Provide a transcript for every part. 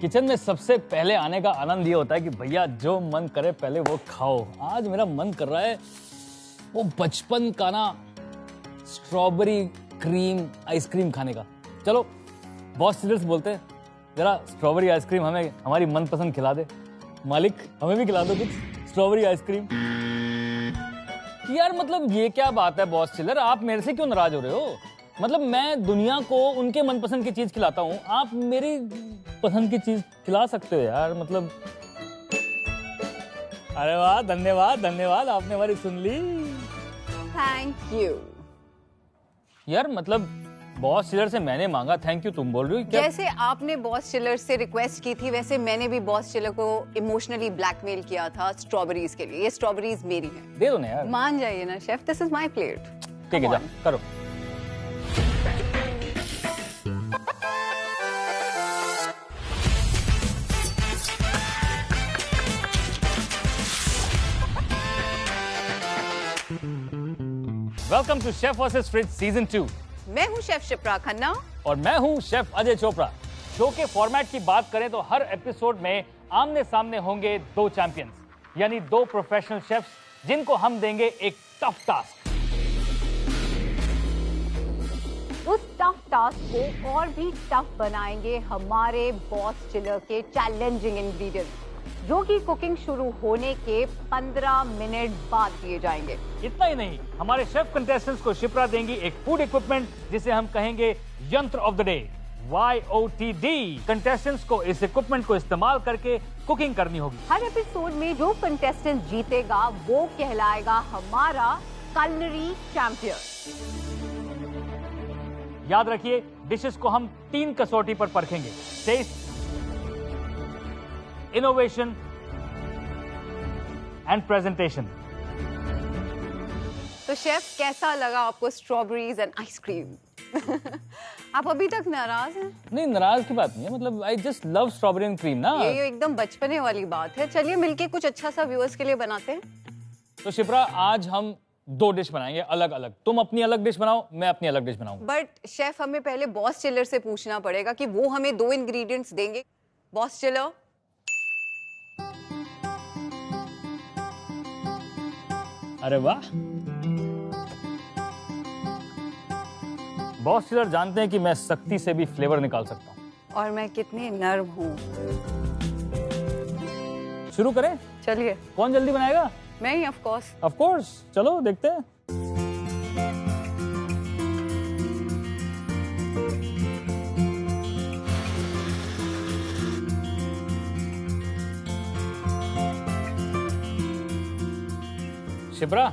Kitchen में सबसे पहले आने का आनंद ये होता है कि भैया जो मन करे पहले वो खाओ। आज मेरा मन कर रहा है वो बचपन का ना स्ट्रॉबेरी क्रीम आइसक्रीम खाने का। चलो बॉस चिलर्स बोलते हैं जरा स्ट्रॉबेरी आइसक्रीम हमें हमारी मनपसंद खिला दे। मालिक हमें भी खिला दो कुछ स्ट्रॉबेरी आइसक्रीम। यार मतलब ये क्या बात है बॉस चिलर, आप मेरे से क्यों नाराज हो रहे हो? मतलब मैं दुनिया को उनके मनपसंद की चीज खिलाता हूँ, आप मेरी पसंद की चीज खिला सकते हो यार। मतलब अरे वाह, धन्यवाद धन्यवाद, आपने हमारी सुन ली। Thank you. यार मतलब बॉस चिलर से मैंने मांगा थैंक यू, तुम बोल रही हो क्या? जैसे आपने बॉस चिलर से रिक्वेस्ट की थी वैसे मैंने भी बॉस चिलर को इमोशनली ब्लैकमेल किया था स्ट्रॉबेरीज के लिए। ये स्ट्रॉबेरीज मेरी हैं। दे दो ना यार। मान जाइए ना chef, this is my plate. ठीक है जा करो। Welcome to chef versus fridge season 2। मैं हूँ शेफ शिप्रा खन्ना और मैं हूं शेफ अजय चोपड़ा। शो के फॉर्मेट की बात करें तो हर एपिसोड में आमने सामने होंगे दो चैंपियंस, यानी दो प्रोफेशनल शेफ्स जिनको हम देंगे एक टफ टास्क। उस टफ टास्क को और भी टफ बनाएंगे हमारे बॉस चिलर के चैलेंजिंग इंग्रेडिएंट्स, जो कि कुकिंग शुरू होने के 15 मिनट बाद दिए जाएंगे। इतना ही नहीं, हमारे शेफ कंटेस्टेंट्स को शिप्रा देंगी एक फूड इक्विपमेंट जिसे हम कहेंगे यंत्र of the day, YOTD। Contestants को इस इक्विपमेंट को इस्तेमाल करके कुकिंग करनी होगी। हर एपिसोड में जो कंटेस्टेंट जीतेगा वो कहलाएगा हमारा culinary चैंपियन। याद रखिए डिशेस को हम 3 कसौटी पर परखेंगे: टेस्ट, इनोवेशन एंड प्रेजेंटेशन। तो शेफ कैसा लगा आपको स्ट्रॉबेरीज एंड आइसक्रीम? आप अभी तक नाराज हैं? नहीं नाराज की बात नहीं है, मतलब I just love strawberry and cream ना। ये एकदम बचपने वाली बात है। चलिए मिलके कुछ अच्छा सा व्यूअर्स के लिए बनाते हैं। तो शिप्रा आज हम 2 डिश बनाएंगे अलग अलग। तुम अपनी अलग डिश बनाओ, मैं अपनी अलग डिश बनाऊंगा। बट शेफ हमें पहले बॉस चिलर से पूछना पड़ेगा कि वो हमें 2 इंग्रेडिएंट्स देंगे। बॉस चिलर, अरे वाह, बॉस चिलर जानते हैं कि मैं सख्ती से भी फ्लेवर निकाल सकता हूँ। और मैं कितनी नर्म हूँ। शुरू करें? चलिए। कौन जल्दी बनाएगा? मैं ही ऑफ कोर्स। ऑफ कोर्स, चलो देखते हैं। Shipra,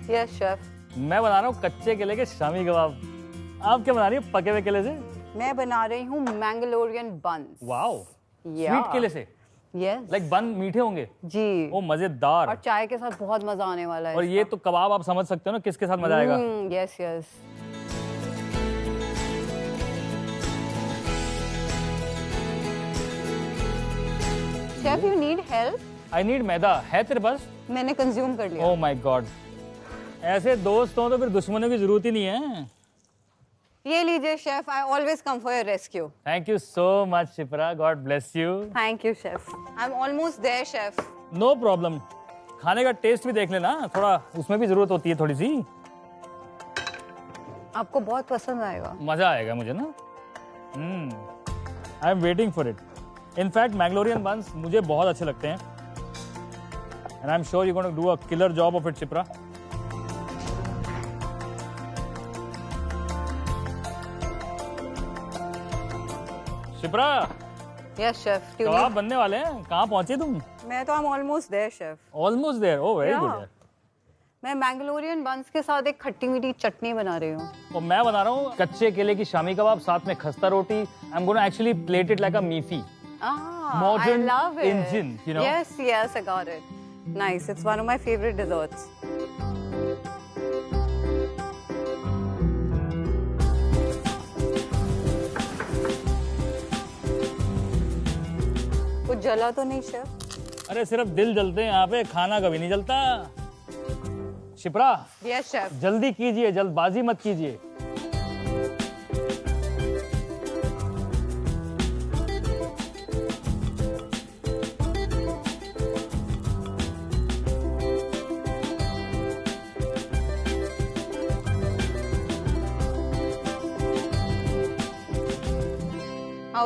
yes chef. मैं बना रहा हूँ कच्चे केले के शामी कबाब। आप क्या बना रही हो पके हुए केले से? मैं बना रही हूँ मैंगलोरियन बन्स। वाओ, स्वीट केले से? यस। लाइक बन मीठे होंगे? जी। ओ मजेदार। और चाय के साथ बहुत मजा आने वाला है। और ये तो कबाब आप समझ सकते हो ना किसके साथ मजा आएगा। Yes yes. Chef you need help? I need maida, है तेरे पास? मैंने कंज्यूम कर लिया। ओह माय गॉड, ऐसे दोस्त हो तो फिर दुश्मनों की जरूरत ही नहीं है। ये लीजिए chef, I always come for your rescue. Thank you so much Shipra, god bless you. Thank you chef. I am almost there chef. No problem, खाने का टेस्ट भी देख लेना, थोड़ा उसमें भी जरूरत होती है थोड़ी सी। आपको बहुत पसंद आएगा। मजा आएगा मुझे ना। I am waiting for it. In fact Mangalorean buns मुझे बहुत अच्छे लगते हैं and I am sure you gonna do a killer job of it Shipra. Shipra, yes chef. कबाब बनने वाले हैं, कहाँ पहुंचे तुम? मैं तो I am almost there chef. Almost there, oh very good. मैं मैंगलोरियन बन्स के साथ एक खट्टी मीठी चटनी बना रही हूँ। और मैं बना रहा हूँ कच्चे केले की शामी कबाब, साथ में खस्ता रोटी। I am gonna actually plate it like a मीफी। Modern I love it. Indian, you know? Yes, yes, I got it. Nice. It's one of my favorite desserts. कुछ जला तो नहीं शेफ? अरे सिर्फ दिल जलते हैं यहाँ पे, खाना कभी नहीं जलता। Shipra, Yes, chef. जल्दी कीजिए, जल्दबाजी मत कीजिए।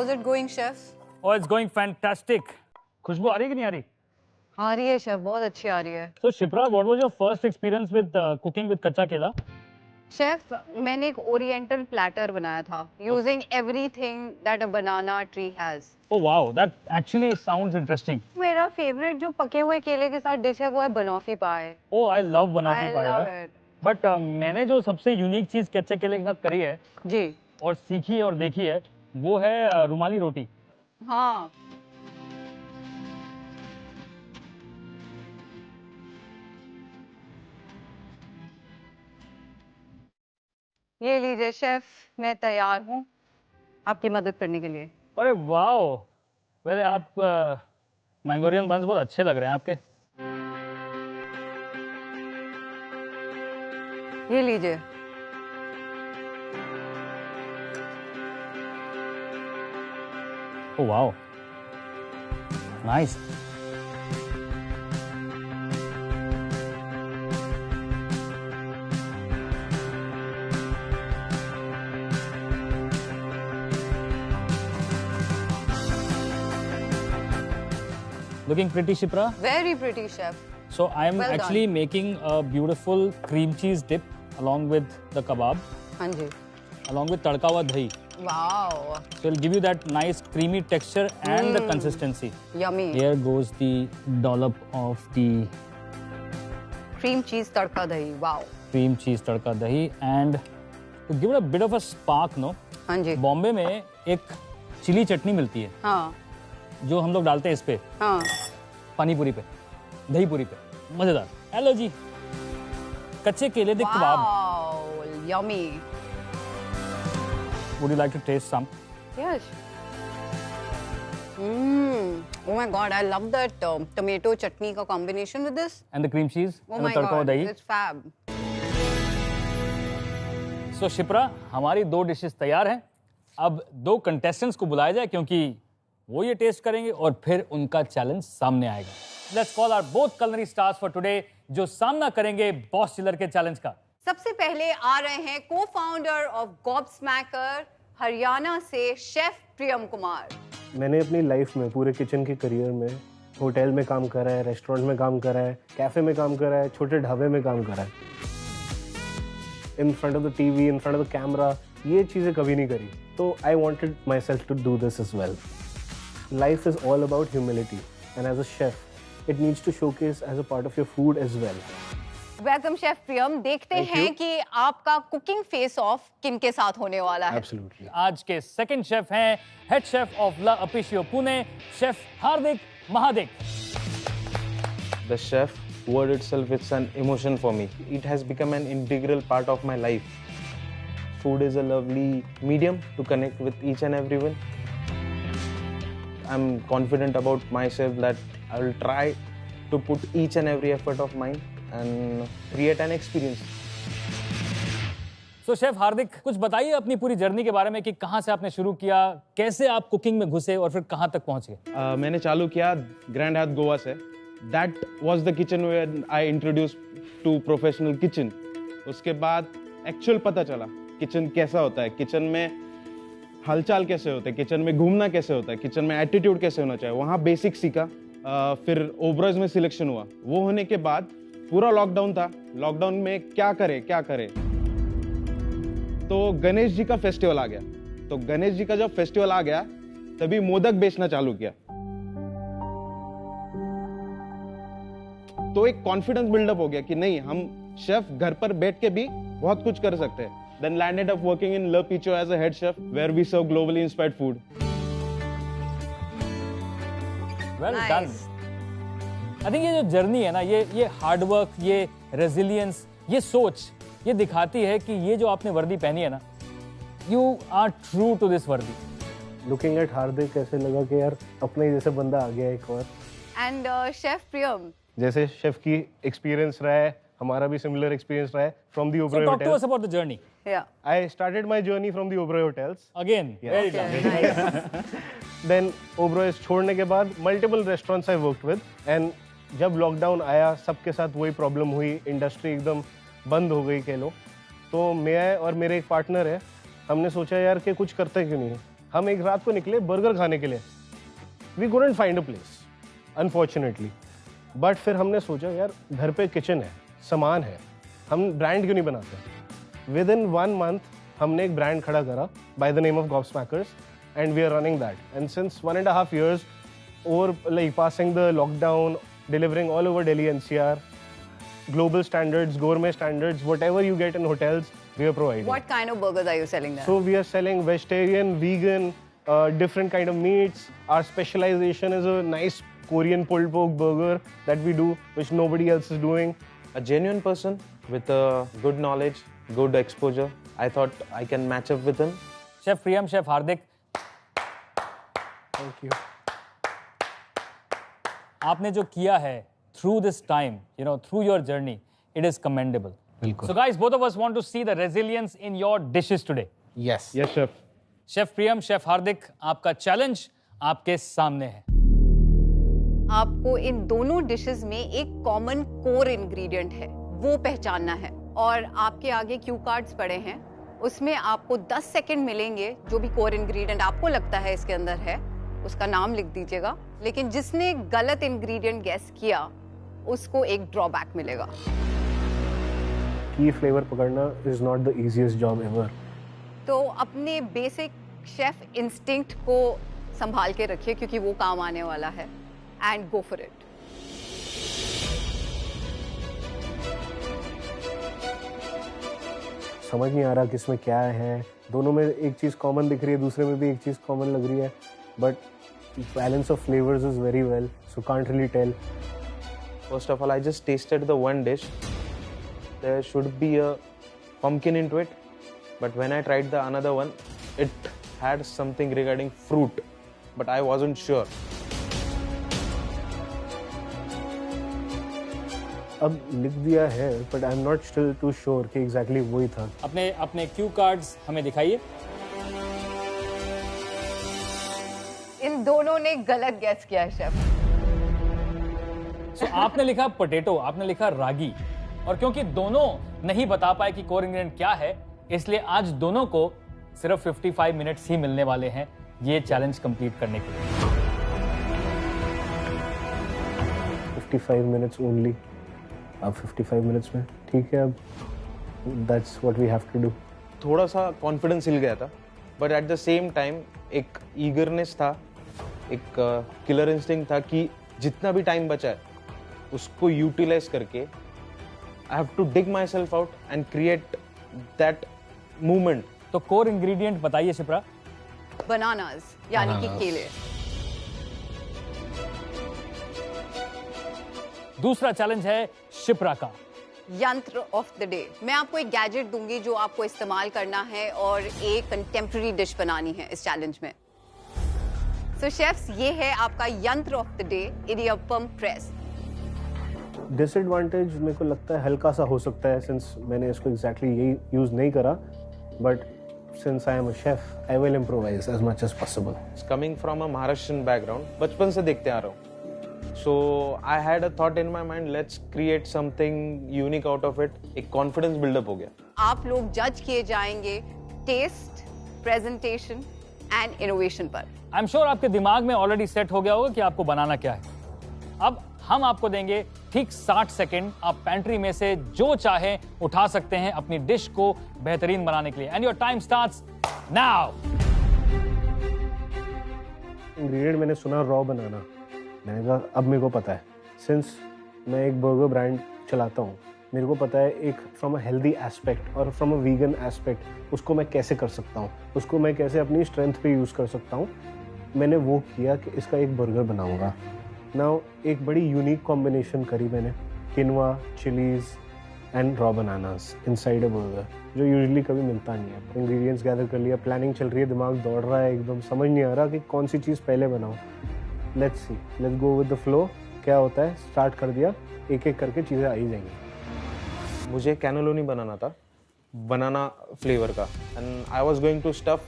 How's it going, chef? Oh, it's going fantastic. खुशबू आ रही है कि नहीं आ रही? आ रही है शेफ, बहुत अच्छी आ रही है। So Shipra, what was your first experience with cooking with कच्चा केला? शेफ, मैंने एक ओरिएंटल प्लेटर बनाया था using everything that a banana tree has. Oh wow, that actually sounds interesting. मेरा फेवरेट जो पके हुए केले के साथ डिश है वो है बनॉफी पाए। Oh, I love बनाफी I पाए। love it. But मैंने जो सबसे यूनिक चीज कच्चे केले के साथ करी है जी और सीखी और देखी है वो है रुमाली रोटी। हाँ, ये लीजिए शेफ, मैं तैयार हूँ आपकी मदद करने के लिए। अरे वाह, वैसे आप मैंगोरियन बंस बहुत अच्छे लग रहे हैं आपके। ये लीजिए। Oh wow, nice. Looking pretty, Shipra. Very pretty, chef. So I am Well actually done. making a beautiful cream cheese dip along with the kebab, हाँ जी। along with तड़का हुआ दही. Wow, So it'll give you that nice creamy texture and the consistency. yummy. Here goes the dollop of the Cream cheese तड़का दही। Wow. cream cheese तड़का दही, and to give it a bit of a spark, no? हाँ जी। बॉम्बे में एक chilli चटनी मिलती है हाँ जो हम लोग डालते हैं इस पे, हाँ। पानी पूरी पे, दही पूरी पे, मजेदार। हेलो जी, कच्चे केले दे कबाब। Wow, yummy. Would you like to taste some? Yes. Oh my God, I love that tomato chutney का combination with this. And the cream cheese Oh and the my तड़का हुआ God, दही। it's fab. So शिप्रा, हमारी 2 dishes तैयार हैं। अब 2 contestants को बुलाया जाए क्योंकि वो ये टेस्ट करेंगे और फिर उनका चैलेंज सामने आएगा। Let's call our both culinary stars for today जो सामना करेंगे बॉस चिलर के चैलेंज का। सबसे पहले आ रहे हैं को-फाउंडर ऑफ गॉबस्मैकर हरियाणा से शेफ प्रियम कुमार। मैंने अपनी लाइफ में पूरे किचन के करियर में होटल में काम करा है, रेस्टोरेंट में काम करा है, कैफे में काम करा है, छोटे ढाबे में काम करा है। In front of the TV, in front of the camera, ये चीज़ें कभी नहीं करी। तो I wanted myself to do this as well. Life is all about humility and as a chef it needs to showcase as a part of your food as well. Welcome chef Priyam. देखते Thank हैं you. कि आपका cooking face of kin के साथ होने वाला है। Absolutely. आज के सेकंड शेफ हैं हेड शेफ ऑफ ला अपिशियो Pune, chef Hardik Mahadik. The chef word itself, it's an emotion for me. It has become an integral part of my life. Food is a lovely medium to connect with each and everyone. I'm confident about myself that I will try to put each and every effort of mine and create an experience. So chef Hardik, कुछ बताइए अपनी पूरी journey के बारे में कि कहाँ से आपने शुरू किया, कैसे आप कुकिंग में घुसे और फिर कहाँ तक पहुँच गए। मैंने चालू किया ग्रैंड हाथ गोवा से। That was the kitchen where I introduce to professional kitchen. उसके बाद एक्चुअल पता चला किचन कैसा होता है, किचन में हलचल कैसे होते हैं, किचन में घूमना कैसे होता है, किचन में एटीट्यूड कैसे होना चाहिए, वहाँ बेसिक सीखा। फिर ओबरॉयज में सिलेक्शन हुआ। वो होने के बाद पूरा लॉकडाउन था। लॉकडाउन में क्या करे, तो गणेश जी का फेस्टिवल आ गया। तो गणेश जी का जब फेस्टिवल आ गया तभी मोदक बेचना चालू किया। तो एक कॉन्फिडेंस बिल्डअप हो गया कि नहीं, हम शेफ घर पर बैठ के भी बहुत कुछ कर सकते हैं। Then landed up working in Le Picho as a head chef, where we serve globally inspired food. Well Nice. done. I think ये जो जर्नी है ना, ये हार्ड वर्क, ये रेजिलियंस, ये सोच, ये दिखाती है कि ये जो आपने वर्दी पहनी है ना, you are true to this वर्दी। लुकिंग एट हार्दिक ऐसे लगा कि यार अपने ही जैसे बंदा आ गया एक और। एंड शेफ प्रियम, जैसे शेफ की एक्सपीरियंस रहा है, हमारा भी सिमिलर एक्सपीरियंस रहा है from the So Oberoi talk to us hotels. about the journey. या I started my journey from the Oberoi hotels. Again, very done. Then Oberoi छोड़ने के बाद multiple restaurants I worked with, and जब लॉकडाउन आया सबके साथ वही प्रॉब्लम हुई, इंडस्ट्री एकदम बंद हो गई कह लो। तो मैं और मेरे एक पार्टनर है, हमने सोचा यार कि कुछ करते क्यों नहीं, हम एक रात को निकले बर्गर खाने के लिए, we couldn't find a place, unfortunately. But फिर हमने सोचा यार घर पे किचन है, सामान है, हम ब्रांड क्यों नहीं बनाते? विद इन 1 month हमने एक ब्रांड खड़ा करा by the name of Gobsmackers and we are running that. And since 1.5 years, over like passing the lockdown, delivering all over Delhi NCR, global standards, gourmet standards, whatever you get in hotels, we are providing. What kind of burgers are you selling there? So we are selling vegetarian, vegan, different kind of meats. Our specialization is a nice Korean pulled pork burger that we do, which nobody else is doing. A genuine person with a good knowledge, good exposure. I thought I can match up with him. Chef Priyam, chef Hardik, Thank you. आपने जो किया है through this time, you know, through your journey, it is commendable. बिल्कुल. So guys, both of us want to see the resilience in your dishes today. Yes. Yes, chef. Chef Priyam, chef Hardik, आपका challenge आपके सामने है. आपको इन दोनों dishes में एक common core ingredient है, वो पहचानना है. और आपके आगे क्यू कार्ड्स पड़े हैं, उसमें आपको 10 सेकंड मिलेंगे. जो भी कोर इंग्रेडिएंट आपको लगता है इसके अंदर है, उसका नाम लिख दीजिएगा. लेकिन जिसने गलत इंग्रेडिएंट गेस किया, उसको एक ड्रॉबैक मिलेगा. Key flavor पकड़ना is not the easiest job ever. तो अपने बेसिक शेफ इंस्टिंक्ट को संभाल के रखिए, क्योंकि वो काम आने वाला है. And go for it. समझ नहीं आ रहा किसमें क्या है. दोनों में एक चीज़ कॉमन दिख रही है, दूसरे में भी एक चीज़ कॉमन लग रही है. But balance of flavors is very well, so can't really tell. First of all, I just tasted the one dish. There should be a pumpkin into it, but when I tried the another one, it had something regarding fruit, but I wasn't sure. अब लिख दिया है, but I'm not still too sure कि exactly वही था. अपने cue cards हमें दिखाइए. इन दोनों ने गलत गेस किया है शेफ. So, आपने लिखा पोटैटो, आपने लिखा रागी, और क्योंकि दोनों नहीं बता पाए कि कोर इंग्रेडिएंट क्या है, इसलिए आज दोनों को सिर्फ 55 मिनट्स ही मिलने वाले हैं ये चैलेंज कंप्लीट करने के लिए. 55 minutes only. अब 55 minutes में ठीक है. अब that's what we have to do. थोड़ा सा कॉन्फिडेंस हिल गया था, but at the same time एक ईगरनेस था, एक किलर इंस्टिंक्ट था कि जितना भी टाइम बचा है उसको यूटिलाइज करके I have to dig myself out and create that movement. तो कोर इंग्रेडिएंट बताइए शिप्रा. बनानास, यानी कि केले. दूसरा चैलेंज है शिप्रा का. यंत्र ऑफ द डे. मैं आपको एक गैजेट दूंगी जो आपको इस्तेमाल करना है और एक कंटेम्प्रेरी डिश बनानी है इस चैलेंज में. सो शेफ्स, ये है आपका यंत्र of the day, idiyappam press. Disadvantage मेरे को लगता है हल्का सा हो सकता है, सिंस मैंने इसको एग्जैक्टली यही यूज नहीं करा. But since I am a chef, I will improvise as much as possible. Coming from a Maharashtrian background, बचपन से देखते आ रहा हूँ. So I had a thought in my mind, let's create something unique out of it. एक confidence build-up हो गया. आप लोग जज किए जाएंगे टेस्ट, प्रेजेंटेशन एंड इनोवेशन पर. आई एम श्योर आपके दिमाग में ऑलरेडी सेट हो गया होगा कि आपको बनाना क्या है. अब हम आपको देंगे ठीक 60 सेकंड. आप पैंट्री में से जो चाहे उठा सकते हैं अपनी डिश को बेहतरीन बनाने के लिए. And your time starts now. Ingredient मैंने सुना रॉ बनाना. मैंने कहा अब मेरे को पता है, सिंस मैं एक बर्गर ब्रांड चलाता हूँ, मेरे को पता है एक फ्रॉम अ हेल्दी एस्पेक्ट और फ्रॉम अ वीगन एस्पेक्ट उसको मैं कैसे कर सकता हूँ, उसको मैं कैसे अपनी स्ट्रेंथ पे यूज़ कर सकता हूँ. मैंने वो किया कि इसका एक बर्गर बनाऊँगा. नाउ एक बड़ी यूनिक कॉम्बिनेशन करी मैंने, quinoa, chillies and raw bananas inside a burger, जो यूजुअली कभी मिलता नहीं है. इंग्रेडिएंट्स गैदर कर लिया, प्लानिंग चल रही है, दिमाग दौड़ रहा है, एकदम समझ नहीं आ रहा कि कौन सी चीज़ पहले बनाऊँ. Let's see, let's go with the flow. क्या होता है, स्टार्ट कर दिया, एक एक करके चीज़ें आ ही जाएंगी. मुझे कैनोलोनी बनाना था, बनाना फ्लेवर का. And I was going to stuff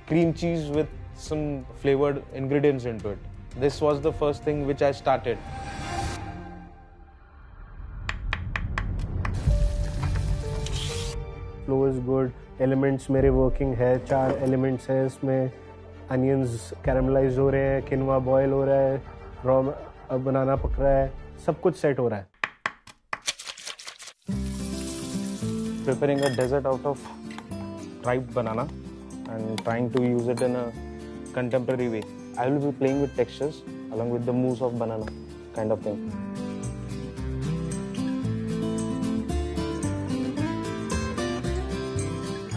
cream cheese with some flavoured ingredients into it. This was the first thing which I started. Flow is good, elements मेरे वर्किंग है, 4 एलिमेंट्स है इसमें. Onions caramelise हो रहे हैं, किनवा boil हो रहा है, रॉ बनाना पक रहा है, सब कुछ सेट हो रहा है. Preparing a dessert out of ripe banana and trying to use it in a contemporary way. I will be playing with textures along with the mousse of banana kind of thing.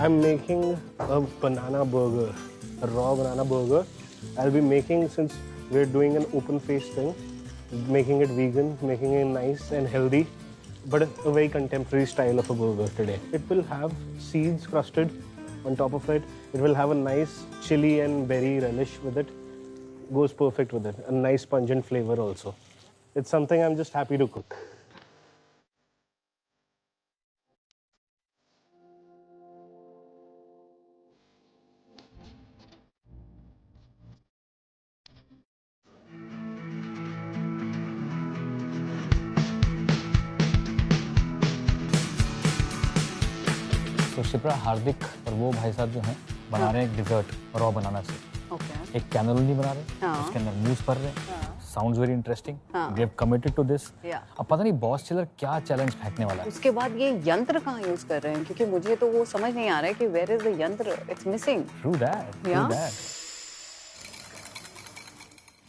I'm making a banana burger, a raw banana burger. I'll be making, since we're doing an open face thing, making it vegan, making it nice and healthy, but a very contemporary style of a burger today. It will have seeds crusted on top of it. It will have a nice chili and berry relish with it. Goes perfect with it. A nice pungent flavor also. It's something I'm just happy to cook. तो शिप्रा, हार्दिक और वो भाई साहब जो हैं बना रहे हैं एक डिजर्ट रॉ बनाना से. Okay. एक कैनोली बना रहे हैं, हाँ. उसके अंदर मूस भर रहे हैं. Sounds very interesting. हाँ. They have committed to this. Yeah. अब पता नहीं बॉस चिलर क्या चैलेंज फेंकने वाला है. उसके बाद ये यंत्र कहाँ यूज कर रहे हैं, क्योंकि मुझे तो वो समझ नहीं आ रहा है कि वेयर इज द यंत्र. It's missing. True that. Yeah. That.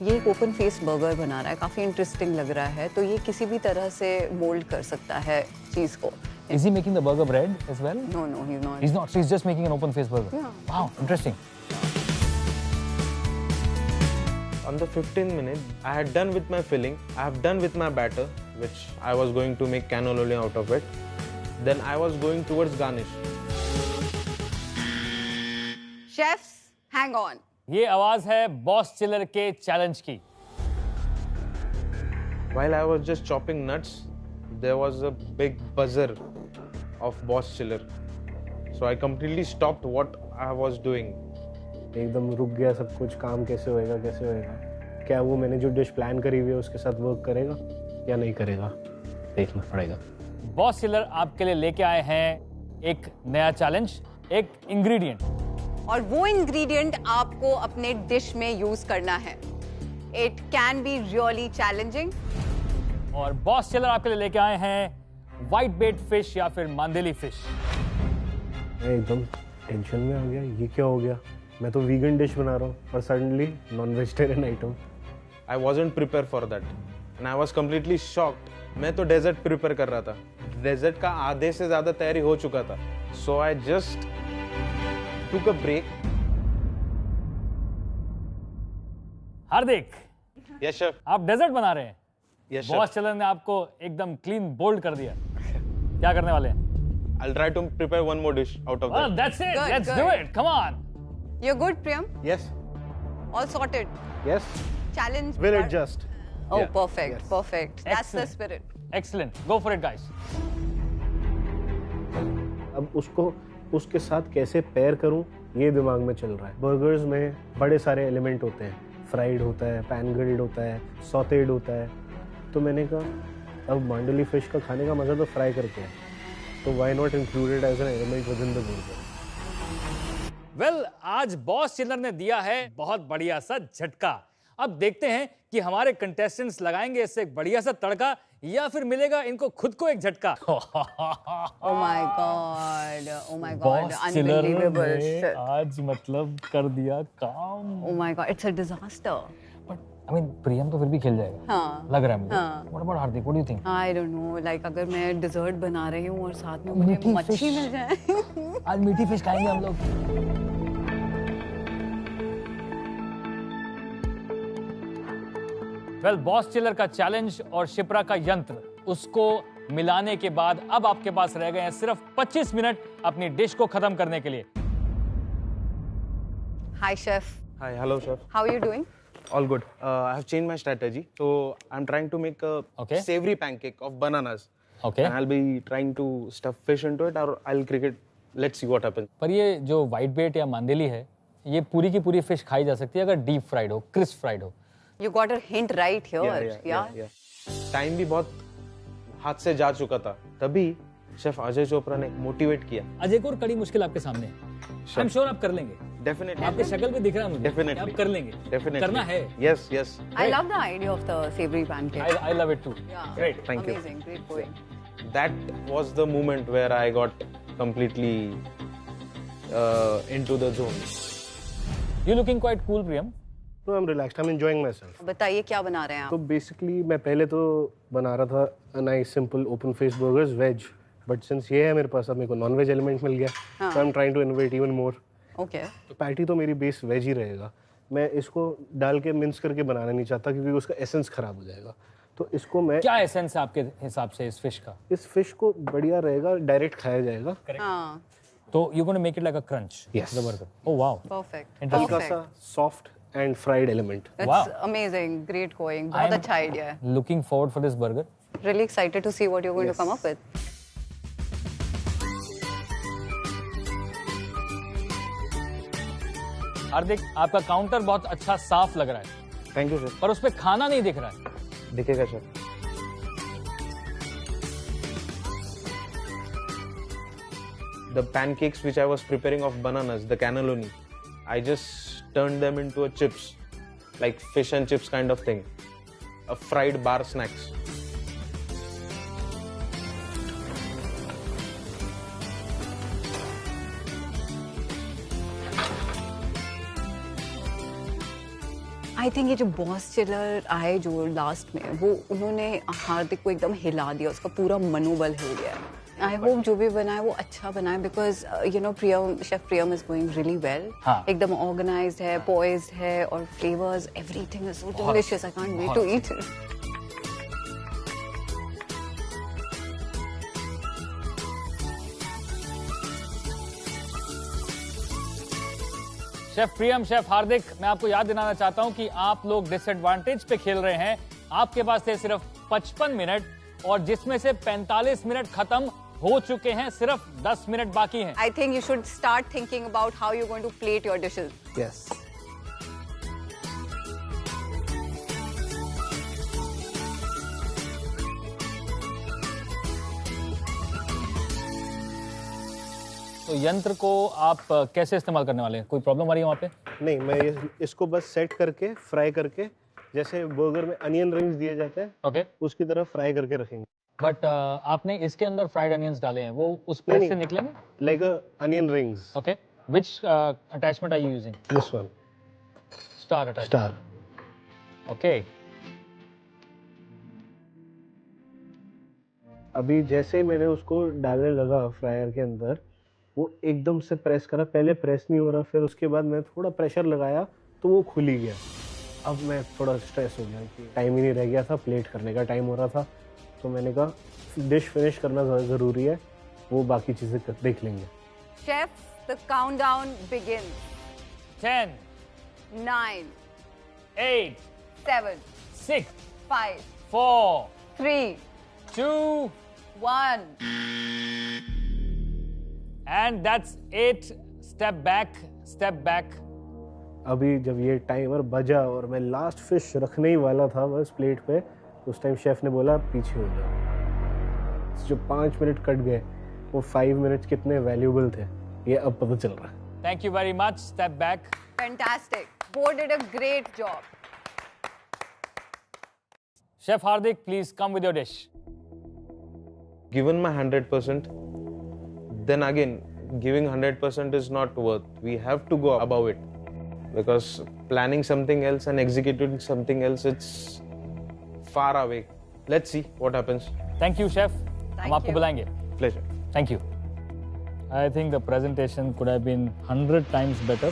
ये एक ओपन फेस बर्गर बना रहा है, काफी इंटरेस्टिंग लग रहा है. तो ये किसी भी तरह से मोल्ड कर सकता है चीज को. Is he making the burger bread as well? No, he's not. He's not. So he's just making an open face burger. Yeah. Wow, interesting. On the 15th minute, I had done with my filling. I have done with my batter, which I was going to make cannelloni out of it. Then I was going towards garnish. Chefs, hang on. ये आवाज है boss chiller के challenge की. While I was just chopping nuts, there was a big buzzer of Boss Chiller. So I completely stopped what I was doing. एकदम रुक गया सब कुछ. काम कैसे होएगा, कैसे होएगा, क्या वो मैंने जो डिश प्लान करी हुई है उसके साथ वर्क करेगा या नहीं करेगा, देखना पड़ेगा. बॉस चिलर आपके लिए लेके आए हैं एक नया चैलेंज, एक इंग्रेडिएंट. और वो इंग्रेडिएंट आपको अपने डिश में यूज करना है. It can be really challenging. और बॉस चिलर आपके लिए लेके आए हैं व्हाइट बेट फिश या फिर मांदेली फिश. मैं एकदम टेंशन में आ गया. ये क्या हो गया? मैं तो वीगन डिश बना रहा हूँ और suddenly non vegetarian item. I wasn't prepared for that. And I was completely shocked. मैं तो डेजर्ट प्रिपेयर कर रहा था. डेजर्ट का आधे से ज्यादा तैयारी हो चुका था. So I just took a break. Hardik, Yes, chef. आप डेजर्ट बना रहे हैं. Yes, boss chef. चिलर ने आपको एकदम क्लीन बोल्ड कर दिया. क्या करने वाले हैं? I'll try to prepare one more dish out of Well, that. that's it. Good, Let's good. do it. Come on. You're good, Priyam? Yes, All sorted. yes, Challenge. we'll start. adjust. Oh, Yeah. perfect, Yes. perfect. That's the Excellent. spirit. Excellent. Go for it, guys. अब उसको उसके साथ कैसे pair करूं, ये दिमाग में चल रहा है. बर्गर्स में बड़े सारे एलिमेंट होते हैं. फ्राइड होता है, पैन ग्रिल्ड होता है, सॉटेड होता है. तो मैंने कहा अब मांडली फिश का खाने का मजा तो फ्राई करके है, तो why not included as an element within the burger. Well, आज बॉस चिलर ने दिया है बहुत बढ़िया सा झटका. अब देखते हैं कि हमारे कंटेस्टेंट्स लगाएंगे इससे एक बढ़िया सा तड़का या फिर मिलेगा इनको खुद को एक झटका. Oh my god. Oh my god. Boss chiller Unbelievable. ने Shit. आज मतलब कर दिया काम. Oh my god. It's a disaster. But I mean Priyam तो फिर भी खेल जाएगा. हाँ. लग रहा है मुझे. हाँ. What about Hardik? What do you think? I don't know. Like अगर मैं डिजर्ट बना रही हूँ और साथ में मुझे मीठी मच्छी fish. मिल जाए. आज मीठी फिश खाएंगे हम लोग. वेल, बॉस चिलर का चैलेंज और शिप्रा का यंत्र, उसको मिलाने के बाद अब आपके पास रह गए हैं सिर्फ 25 मिनट अपनी डिश को खत्म करने के लिए. Hi chef. Hi, hello, chef. How are you doing? All good. I have changed my strategy. So I'm trying to make a Okay. savory pancake of bananas. Okay. And I'll be trying to stuff fish into it, or I'll cook it. Let's see what happens. पर ये जो white बेट या मांदेली है, ये पूरी की पूरी fish खाई जा सकती है अगर डीप फ्राइड हो, क्रिस्प फ्राइड हो. You got a hint right here. Yeah. Time भी बहुत हाथ से जा चुका था. तभी शेफ अजय चोपड़ा ने मोटिवेट किया. आज एक और कड़ी मुश्किल आपके सामने है. I'm sure आप कर लेंगे. Definitely. आपकी शक्ल पे दिख रहा है मुझे Definitely. आप कर लेंगे Definitely. करना है Yes, yes. I love the idea of the savory pancake. I love it too Yeah. great Thank you. Amazing, great going. That was the moment where I got completely into the zone. you looking quite cool Priyam तो I'm relaxed. I'm enjoying myself. बताइए क्या बना रहे हैं आप? तो basically मैं पहले तो बना रहा था a nice simple open face burgers veg, but since ये है मेरे पास अब मेरे को नॉन वेज एलिमेंट मिल गया, so I'm trying to innovate even more. Okay. तो पैटी तो मेरी बेस वेज ही रहेगा. मैं इसको डाल के मिन्स करके बनाना नहीं चाहता क्योंकि उसका एसेंस खराब हो जाएगा. तो इसको मैं क्या एसेंस है आपके हिसाब से इस फिश का इस फिश को बढ़िया रहेगा, डायरेक्ट खाया जाएगा. हाँ. तो you gonna make it like a crunch Yes. the burger oh wow Perfect. Interesting. हल्का सा soft and fried element. It's Wow. amazing, great going. बहुत अच्छा idea है. looking forward for this burger Really excited to see what you're going to come up with. हार्दिक आपका counter बहुत अच्छा साफ लग रहा है Thank you, sir. पर उसपे खाना नहीं दिख रहा है दिखेगा sir. The pancakes which I was preparing of bananas, the cannelloni, I just turned them into a chips, like fish and chips kind of thing, a fried bar snacks. I think ये जो boss chiller आए जो last में वो उन्होंने हार्दिक को एकदम हिला दिया, उसका पूरा मनोबल हिल गया. आई होप जो भी बनाए वो अच्छा बनाए because you know Priyam chef Priyam is going really well. हाँ. एकदम ऑर्गेनाइज्ड है, पॉइज्ड है और flavours everything is so delicious. I can't wait to eat it. Chef Priyam chef Hardik मैं आपको याद दिलाना चाहता हूं कि आप लोग डिसएडवांटेज पे खेल रहे हैं. आपके पास थे सिर्फ 55 मिनट और जिसमें से 45 मिनट खत्म हो चुके हैं, सिर्फ 10 मिनट बाकी हैं. I think you should start thinking about how you going to plate your dishes. Yes. तो यंत्र को आप कैसे इस्तेमाल करने वाले हैं? कोई प्रॉब्लम आ रही है वहाँ पे? नहीं, मैं इसको बस सेट करके फ्राई करके जैसे बर्गर में अनियन रिंग्स दिए जाते हैं ओके उसकी तरह फ्राई करके रखेंगे. बट आपने इसके अंदर फ्राइड अनियंस डाले हैं, वो उस प्लेट से निकलेंगे? Like onion rings. Okay which attachment are you using? This one. Star attachment. Star. Okay अभी जैसे मैंने उसको डालने लगा फ्रायर के अंदर, वो एकदम से प्रेस करा. पहले प्रेस नहीं हो रहा, फिर उसके बाद मैं थोड़ा प्रेशर लगाया तो वो खुल ही गया. अब मैं थोड़ा स्ट्रेस हो गया कि टाइम ही नहीं रह गया था, प्लेट करने का टाइम हो रहा था. तो मैंने कहा डिश फिनिश करना ज़रूरी है, वो बाकी चीज़ें देख लेंगे. Chef the countdown begins. 10 9 8 7 6 5 4 3 2 1. and that's 8. step back. अभी जब ये टाइमर बजा और मैं लास्ट फिश रखने ही वाला था बस प्लेट पे, उस टाइम शेफ ने बोला पीछे हो जाओ. जो 5 मिनट कट गए वो 5 मिनट कितने वैल्यूबल थे ये अब पता चल रहा है. Thank you very much. Step back. Fantastic. Board did a great job. Chef Hardik, please come with your dish. Given my 100%, then again, giving 100% is not worth. We have to go above it. Because planning something else and executing something else, it's far away. Let's see what happens. Thank you, Chef. हम आपको you. बुलाएंगे. Pleasure. Thank you. I think the presentation could have been 100 times better.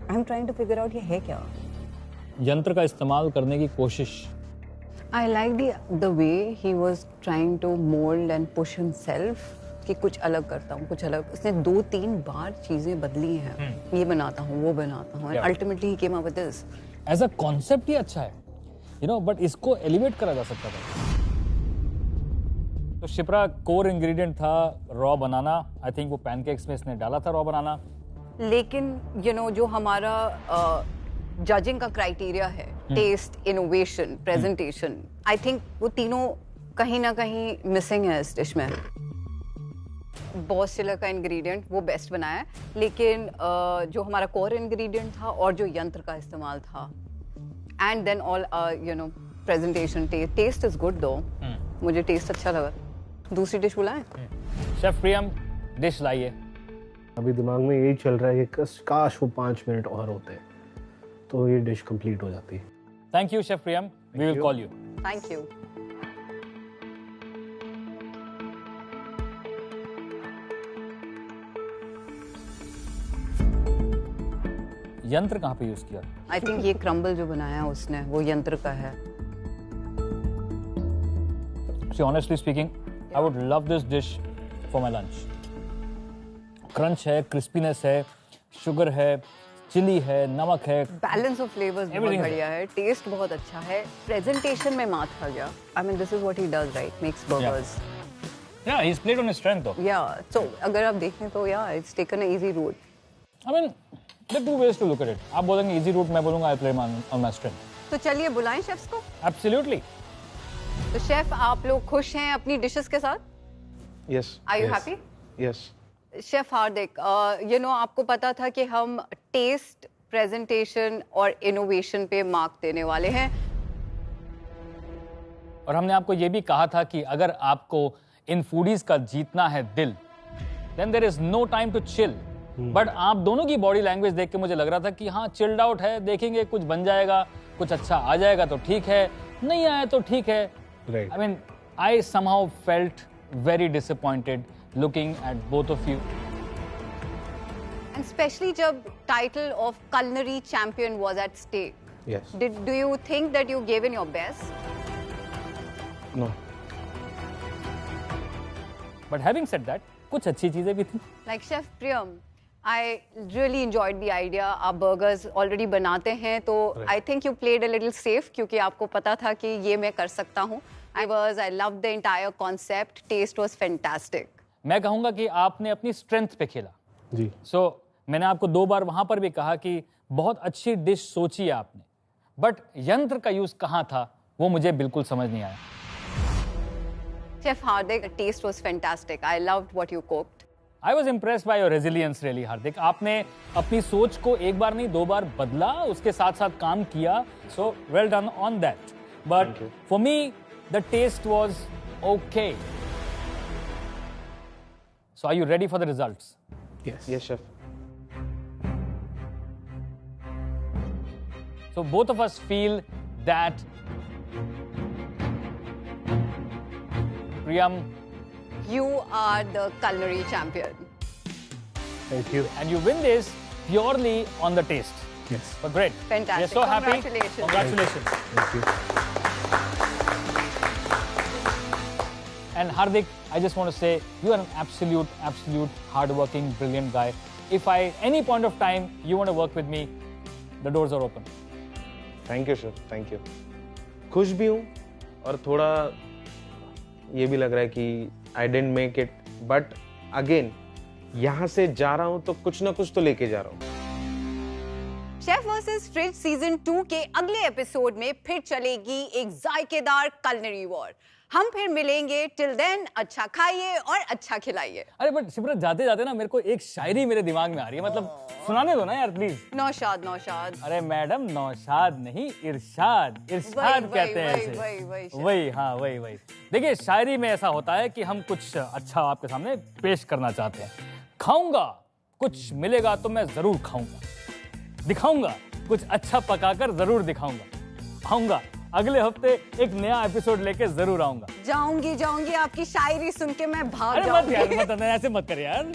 I'm trying to figure out ये है क्या. यंत्र का इस्तेमाल करने की कोशिश. I like the way he was trying to mold and push himself कि कुछ अलग करता हूँ, कुछ अलग. उसने 2-3 बार चीजें बदली हैं. ये बनाता हूँ, वो बनाता हूँ. And ultimately he came up with this. As a concept ही अच्छा है. You know, but इसको elevate करा जा सकता था. तो शिप्रा कोर इंग्रेडिएंट था रॉ बनाना. आई थिंक वो पैनकेक्स में इसने डाला था रॉ बनाना. लेकिन you know जो हमारा जजिंग का क्राइटेरिया है, taste, innovation, presentation, I think वो तीनों कहीं ना कहीं मिसिंग है इस डिश में. बॉस चिलर का इंग्रेडिएंट वो बेस्ट बनाया है, लेकिन जो हमारा कोर इंग्रेडिएंट था और जो यंत्र का इस्तेमाल था, and then all you know presentation, taste is good though. मुझे टेस्ट अच्छा लगा। दूसरी डिश बुलाएं? शेफ प्रियम, डिश लाइए। अभी दिमाग में यही चल रहा है कि काश वो 5 मिनट और होते तो ये डिश कंप्लीट हो जाती। Thank you chef Priyam, we will call you. Thank you. यंत्र कहाँ पे यूज किया? आई थिंक ये क्रम्बल जो बनाया उसने वो यंत्र का है। See, honestly speaking, I would love this dish for my lunch. Crunch है, क्रिस्पीनेस है, शुगर है, चिली है, नमक है। बैलेंस ऑफ फ्लेवर्स बहुत Everything is बढ़िया है, टेस्ट बहुत अच्छा है, प्रेजेंटेशन में मात खा गया। I mean this is what he does right, makes burgers. Yeah, he's played on his strength though. या सो अगर आप देखें तो या it's taken a easy route. I mean, there are two ways to look at it. आप बोलेंगे easy route, मैं बोलूँगा I play on my strength. तो चलिए बुलाएं शेफ्स को। Absolutely. तो शेफ आप लोग खुश हैं अपनी डिशेस के साथ? Yes are you happy? Yes. Chef Hardik, you know आपको पता था कि हम टेस्ट, प्रेजेंटेशन और इनोवेशन पे मार्क देने वाले हैं। और हमने आपको ये भी कहा था कि अगर आपको इन फूडीज का जीतना है दिल, then there is no time to chill. But आप दोनों की बॉडी लैंग्वेज देख के मुझे लग रहा था कि हाँ चिल्ड आउट है, देखेंगे कुछ बन जाएगा, कुछ अच्छा आ जाएगा तो ठीक है, नहीं आया तो ठीक है। Right. I mean, I somehow felt very disappointed looking at both of you. And especially जब title of culinary champion was at stake. Yes. Do you think that you gave in your best? No. But having said that, कुछ अच्छी चीजें भी थी। Like Chef Priyam, I really enjoyed the idea. आप burgers already बनाते हैं तो I think you played a little safe क्योंकि आपको पता था कि ये मैं कर सकता हूँ। I loved the entire concept. Taste was fantastic. मैं कहूंगा कि आपने अपनी स्ट्रेंथ पे खेला। जी। सो मैंने आपको 2 बार वहां पर भी कहा कि बहुत अच्छी डिश सोची है आपने, बट यंत्र का यूज कहाँ था वो मुझे बिल्कुल समझ नहीं आया। Chef Hardik, the taste was fantastic. I loved what you cooked. I was impressed by your resilience really, हार्दिक। आपने अपनी सोच को 1 बार नहीं 2 बार बदला, उसके साथ साथ काम किया। So well done on that. But for me, the taste was okay. So are you ready for the results? Yes. Yes chef. So both of us feel that Priyam, You are the culinary champion. Thank you. and you win this purely on the taste. Yes. But great. Fantastic. We're so happy. Congratulations. Congratulations. Thank you. And Hardik, I just want to say you are an absolute hardworking, brilliant guy. If any point of time you want to work with me, the doors are open. Thank you sir, thank you. खुश भी हूँ और थोड़ा ये भी लग रहा है कि I didn't make it, but again यहाँ से जा रहा हूँ तो कुछ ना कुछ तो लेके जा रहा हूँ। शेफ वर्सेस फ्रिज सीजन 2 के अगले एपिसोड में फिर चलेगी एक जायकेदार culinary वॉर। हम फिर मिलेंगे। टिल देन अच्छा खाइए और अच्छा खिलाइए। अरे बट सिमरत, जाते जाते ना मेरे को एक शायरी मेरे दिमाग में आ रही है, मतलब सुनाने दो ना यार प्लीज। नौशाद। अरे मैडम, नौशाद नहीं, इरशाद कहते हैं इसे। वही, हाँ वही। देखिए, शायरी में ऐसा होता है कि हम कुछ अच्छा आपके सामने पेश करना चाहते हैं। खाऊंगा, कुछ मिलेगा तो मैं जरूर खाऊंगा। दिखाऊंगा, कुछ अच्छा पकाकर जरूर दिखाऊंगा। आऊंगा अगले हफ्ते एक नया एपिसोड लेके जरूर आऊंगा। जाऊंगी आपकी शायरी सुन के मैं भाग अरे मत जाऊंगी। यार, मत ऐसे मत कर यार।